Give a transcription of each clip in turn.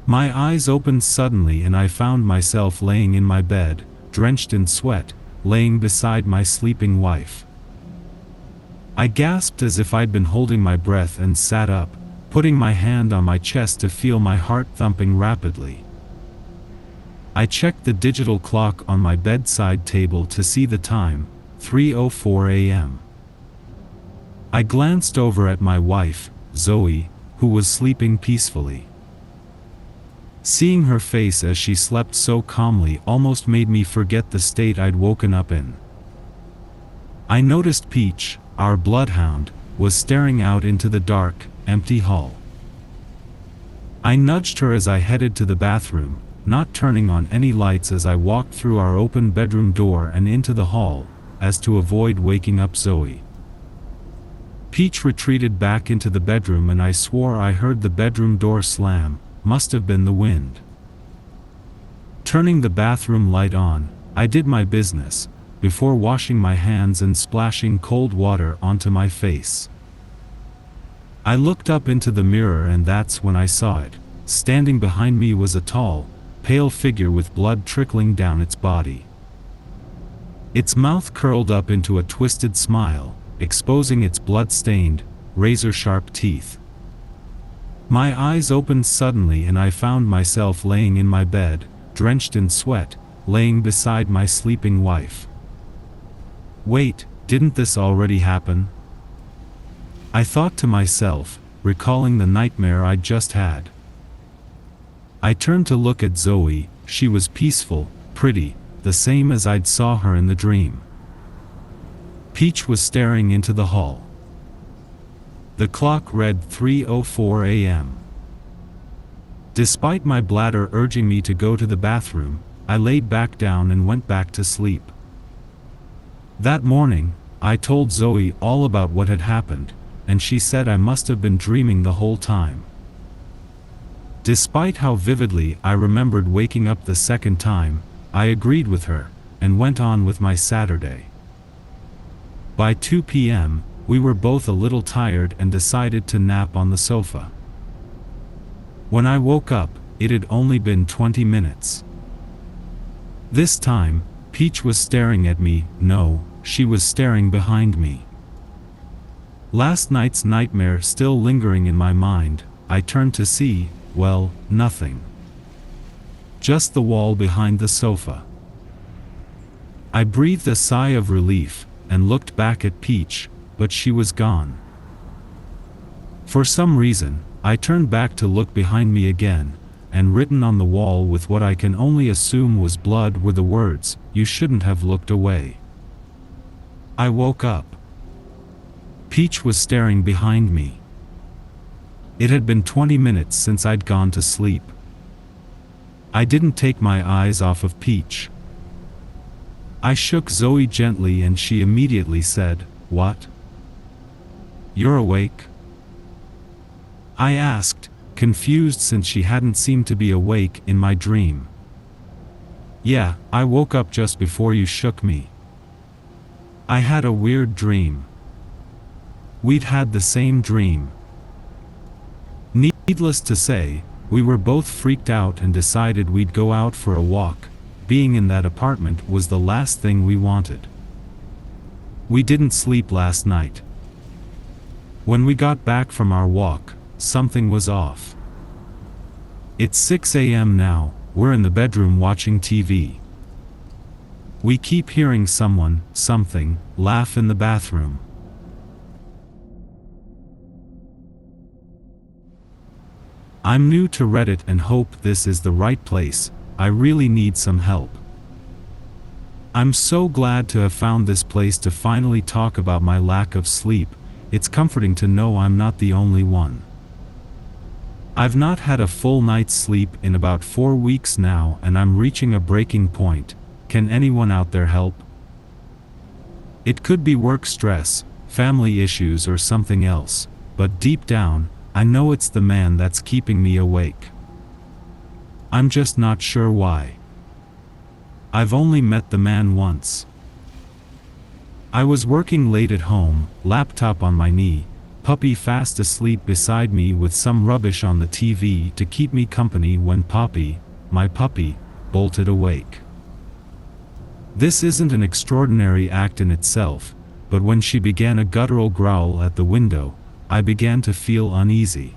My eyes opened suddenly and I found myself laying in my bed, drenched in sweat, laying beside my sleeping wife. I gasped as if I'd been holding my breath and sat up, putting my hand on my chest to feel my heart thumping rapidly. I checked the digital clock on my bedside table to see the time, 3:04 a.m. I glanced over at my wife, Zoe, who was sleeping peacefully. Seeing her face as she slept so calmly almost made me forget the state I'd woken up in. I noticed Peach, our bloodhound, was staring out into the dark, empty hall. I nudged her as I headed to the bathroom, not turning on any lights as I walked through our open bedroom door and into the hall, as to avoid waking up Zoe. Peach retreated back into the bedroom and I swore I heard the bedroom door slam, must have been the wind. Turning the bathroom light on, I did my business, before washing my hands and splashing cold water onto my face. I looked up into the mirror and that's when I saw it. Standing behind me was a tall, pale figure with blood trickling down its body. Its mouth curled up into a twisted smile, exposing its blood-stained, razor-sharp teeth. My eyes opened suddenly and I found myself laying in my bed, drenched in sweat, laying beside my sleeping wife. Wait, didn't this already happen? I thought to myself, recalling the nightmare I'd just had. I turned to look at Zoe. She was peaceful, pretty, the same as I'd saw her in the dream. Peach was staring into the hall. The clock read 3:04 a.m. Despite my bladder urging me to go to the bathroom, I laid back down and went back to sleep. That morning, I told Zoe all about what had happened, and she said I must have been dreaming the whole time. Despite how vividly I remembered waking up the second time, I agreed with her, and went on with my Saturday. By 2 p.m., we were both a little tired and decided to nap on the sofa. When I woke up, it had only been 20 minutes. This time, Peach was staring at me. No, she was staring behind me. Last night's nightmare still lingering in my mind, I turned to see, well, nothing. Just the wall behind the sofa. I breathed a sigh of relief, and looked back at Peach, but she was gone. For some reason, I turned back to look behind me again, and written on the wall with what I can only assume was blood were the words, "You shouldn't have looked away." I woke up. Peach was staring behind me. It had been 20 minutes since I'd gone to sleep. I didn't take my eyes off of Peach. I shook Zoe gently and she immediately said, "What? You're awake?" I asked, confused since she hadn't seemed to be awake in my dream. "Yeah, I woke up just before you shook me. I had a weird dream." We'd had the same dream. Needless to say, we were both freaked out and decided we'd go out for a walk. Being in that apartment was the last thing we wanted. We didn't sleep last night. When we got back from our walk, something was off. It's 6 a.m. now, we're in the bedroom watching TV. We keep hearing someone, something, laugh in the bathroom. I'm new to Reddit and hope this is the right place. I really need some help. I'm so glad to have found this place to finally talk about my lack of sleep. It's comforting to know I'm not the only one. I've not had a full night's sleep in about 4 weeks now and I'm reaching a breaking point. Can anyone out there help? It could be work stress, family issues or something else, but deep down, I know it's the man that's keeping me awake. I'm just not sure why. I've only met the man once. I was working late at home, laptop on my knee, puppy fast asleep beside me with some rubbish on the TV to keep me company when Poppy, my puppy, bolted awake. This isn't an extraordinary act in itself, but when she began a guttural growl at the window, I began to feel uneasy.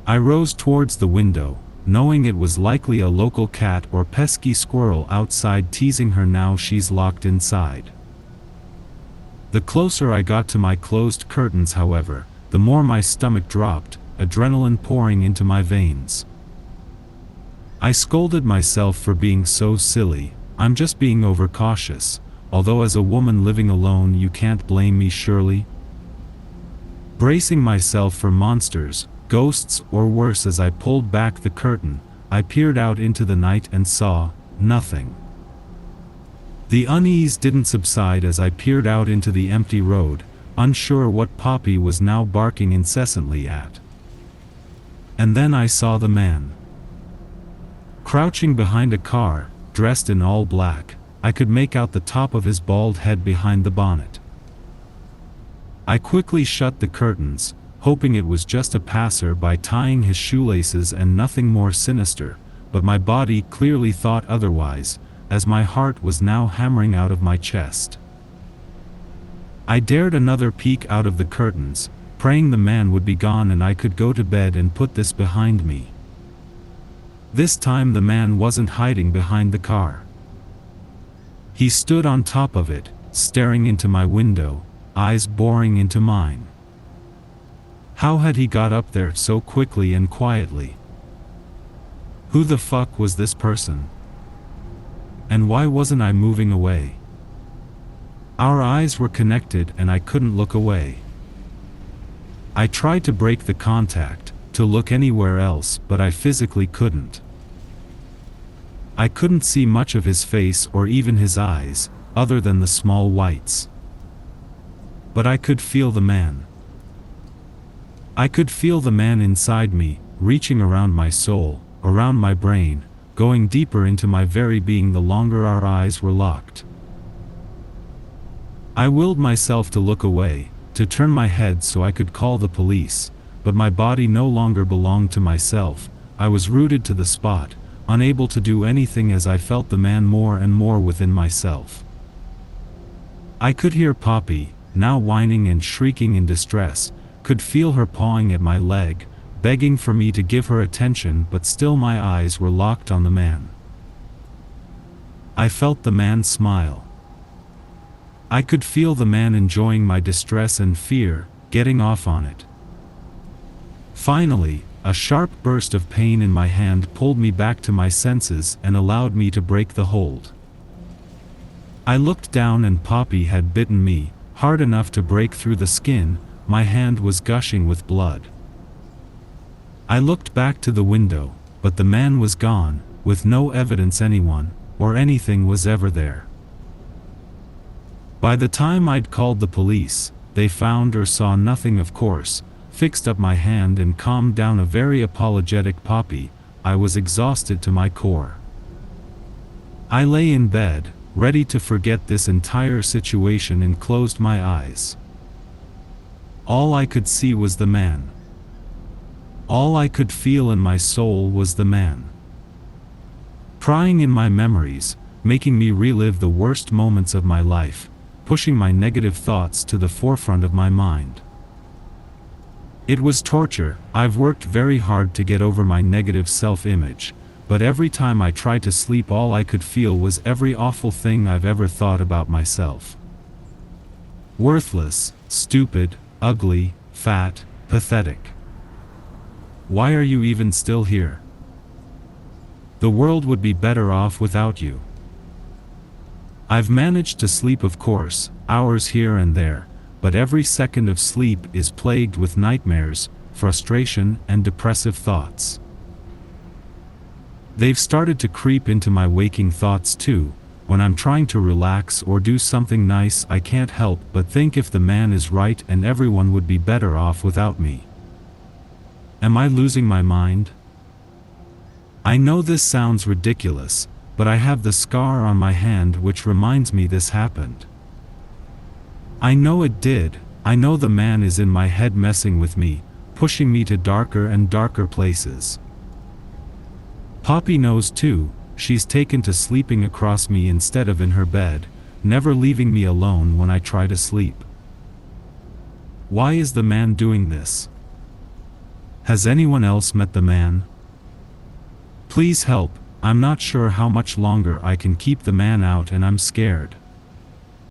I rose towards the window, knowing it was likely a local cat or pesky squirrel outside teasing her now she's locked inside. The closer I got to my closed curtains, however, the more my stomach dropped, adrenaline pouring into my veins. I scolded myself for being so silly. I'm just being overcautious, although as a woman living alone you can't blame me, surely. Bracing myself for monsters, ghosts or worse, as I pulled back the curtain, I peered out into the night and saw nothing. The unease didn't subside as I peered out into the empty road, unsure what Poppy was now barking incessantly at. And then I saw the man. Crouching behind a car, dressed in all black, I could make out the top of his bald head behind the bonnet. I quickly shut the curtains, hoping it was just a passer-by tying his shoelaces and nothing more sinister, but my body clearly thought otherwise, as my heart was now hammering out of my chest. I dared another peek out of the curtains, praying the man would be gone and I could go to bed and put this behind me. This time the man wasn't hiding behind the car. He stood on top of it, staring into my window, eyes boring into mine. How had he got up there so quickly and quietly? Who the fuck was this person? And why wasn't I moving away? Our eyes were connected and I couldn't look away. I tried to break the contact, to look anywhere else, but I physically couldn't. I couldn't see much of his face or even his eyes, other than the small whites. But I could feel the man. I could feel the man inside me, reaching around my soul, around my brain, going deeper into my very being the longer our eyes were locked. I willed myself to look away, to turn my head so I could call the police, but my body no longer belonged to myself. I was rooted to the spot, unable to do anything as I felt the man more and more within myself. I could hear Poppy, now whining and shrieking in distress, could feel her pawing at my leg, begging for me to give her attention, but still my eyes were locked on the man. I felt the man smile. I could feel the man enjoying my distress and fear, getting off on it. Finally, a sharp burst of pain in my hand pulled me back to my senses and allowed me to break the hold. I looked down and Poppy had bitten me, hard enough to break through the skin. My hand was gushing with blood. I looked back to the window, but the man was gone, with no evidence anyone, or anything was ever there. By the time I'd called the police, they found or saw nothing, of course, fixed up my hand and calmed down a very apologetic Poppy. I was exhausted to my core. I lay in bed, ready to forget this entire situation, and closed my eyes. All I could see was the man. All I could feel in my soul was the man. Prying in my memories, making me relive the worst moments of my life, pushing my negative thoughts to the forefront of my mind. It was torture. I've worked very hard to get over my negative self-image, but every time I tried to sleep all I could feel was every awful thing I've ever thought about myself. Worthless, stupid, ugly, fat, pathetic. Why are you even still here? The world would be better off without you. I've managed to sleep, of course, hours here and there, but every second of sleep is plagued with nightmares, frustration, and depressive thoughts. They've started to creep into my waking thoughts too. When I'm trying to relax or do something nice, I can't help but think if the man is right and everyone would be better off without me. Am I losing my mind? I know this sounds ridiculous, but I have the scar on my hand which reminds me this happened. I know it did, I know the man is in my head messing with me, pushing me to darker and darker places. Poppy knows too. She's taken to sleeping across me instead of in her bed, never leaving me alone when I try to sleep. Why is the man doing this? Has anyone else met the man? Please help, I'm not sure how much longer I can keep the man out and I'm scared.